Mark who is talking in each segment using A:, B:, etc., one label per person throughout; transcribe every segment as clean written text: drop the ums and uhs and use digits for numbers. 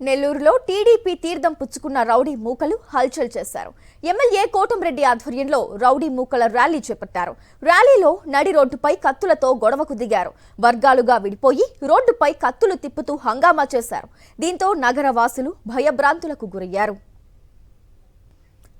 A: నెల్లూరులో టీడీపీ తీర్థం పుచ్చుకున్న రౌడీ మూకలు హల్చల్ చేశారు. ఎమ్మెల్యే కోటంరెడ్డి ఆధ్వర్యంలో రౌడీ మూకల ర్యాలీ చేపట్టారు. ర్యాలీలో నడి రోడ్డుపై కత్తులతో గొడవకు దిగారు. వర్గాలుగా విడిపోయి రోడ్డుపై కత్తులు తిప్పుతూ హంగామా చేశారు. దీంతో నగర వాసులు భయభ్రాంతులకు గురయ్యారు.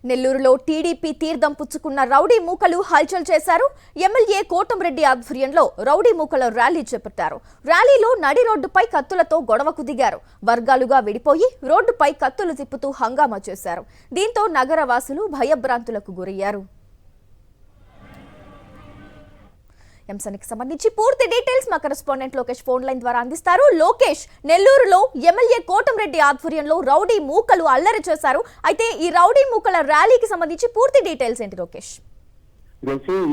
A: నెల్లూరులో టీడీపీ తీర్థం పుచ్చుకున్న రౌడీ మూకలు హల్చల్ చేశారు. ఎమ్మెల్యే కోటంరెడ్డి ఆధ్వర్యంలో రౌడీ మూకల ర్యాలీ చేపట్టారు. ర్యాలీలో నడి రోడ్డుపై కత్తులతో గొడవకు దిగారు. వర్గాలుగా విడిపోయి రోడ్డుపై కత్తులు తిప్పుతూ హంగామా చేశారు. దీంతో నగర వాసులు భయభ్రాంతులకు గురయ్యారు. అంశానికి సంబంధించి పూర్తి డీటెయిల్స్ మా కరెస్పాండెంట్ లోకేష్ ఫోన్ లైన్ ద్వారా అందిస్తారు. లోకేష్, నెల్లూరులో ఎమ్మెల్యే కోటంరెడ్డి ఆధ్వర్యంలో రౌడీ మూకలు అల్లరి చేశారు. అయితే ఈ రౌడీ మూకల ర్యాలీకి సంబంధించి పూర్తి డీటెయిల్స్ ఏంటి లోకేష్?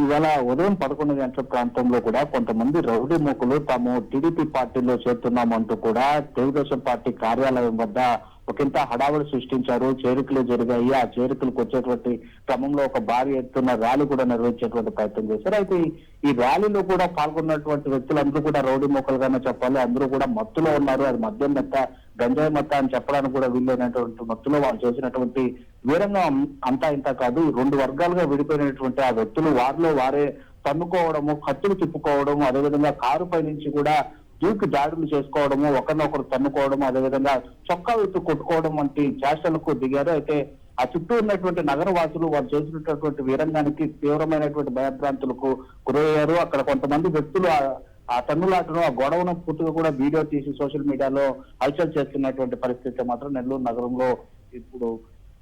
B: ఇవాళ ఉదయం 11 గంటల ప్రాంతంలో కూడా కొంతమంది రౌడీ మూకలు తాము టీడీపీ పార్టీలో చేరుతున్నామంటూ కూడా తెలుగుదేశం పార్టీ కార్యాలయం వద్ద ఒకంత హడావుడి సృష్టించారు. చేరికలు జరిగాయి. ఆ చేరికలకు వచ్చేటువంటి క్రమంలో ఒక భారీ ఎత్తున ర్యాలీ కూడా నిర్వహించేటువంటి ప్రయత్నం చేశారు. అయితే ఈ ర్యాలీలో కూడా పాల్గొన్నటువంటి వ్యక్తులందరూ కూడా రౌడీ మూకలుగానే చెప్పాలి. అందరూ కూడా మత్తులో ఉన్నారు. అది మద్యం మెత్త, గంజాయి మెత్త అని చెప్పడానికి కూడా వీలైనటువంటి మత్తులో వాళ్ళు చేసినటువంటి వీరంగా అంతా ఇంత కాదు. 2 వర్గాలుగా విడిపోయినటువంటి ఆ వ్యక్తులు వారిలో వారే తన్నుకోవడము, కత్తులు తిప్పుకోవడము, అదేవిధంగా కారు పై నుంచి కూడా దూకి దాడులు చేసుకోవడము, ఒకరినొకరు తన్నుకోవడము, అదేవిధంగా చొక్కా విత్తు కొట్టుకోవడం వంటి చేష్టలకు దిగారు. అయితే ఆ చుట్టూ ఉన్నటువంటి నగర వాసులు వారు చేసినటువంటి వీరంగానికి తీవ్రమైనటువంటి భయభ్రాంతులకు గురయ్యారు. అక్కడ కొంతమంది వ్యక్తులు ఆ తన్నులాటను, ఆ గొడవను పూర్తిగా కూడా వీడియో తీసి సోషల్ మీడియాలో హల్చల్ చేస్తున్నటువంటి పరిస్థితి మాత్రం నెల్లూరు నగరంలో ఇప్పుడు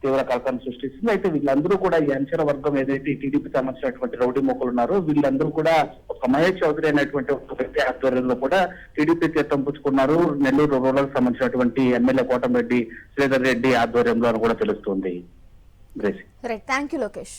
B: తీవ్ర కలకాన్ని సృష్టిస్తుంది. అయితే వీళ్ళందరూ కూడా ఈ అంచర వర్గం ఏదైతే టీడీపీ సంబంధించినటువంటి రౌడీ మూకలు ఉన్నారో వీళ్ళందరూ కూడా ఒక మహేష్ చౌదరి అనేటువంటి ఒక వ్యక్తి ఆధ్వర్యంలో కూడా టీడీపీ తీర్థం పుచ్చుకున్నారు. నెల్లూరు రూరల్ సంబంధించినటువంటి ఎమ్మెల్యే కోటంరెడ్డి శ్రీధర్ రెడ్డి ఆధ్వర్యంలో కూడా తెలుస్తుంది.
A: Thank you Lokesh.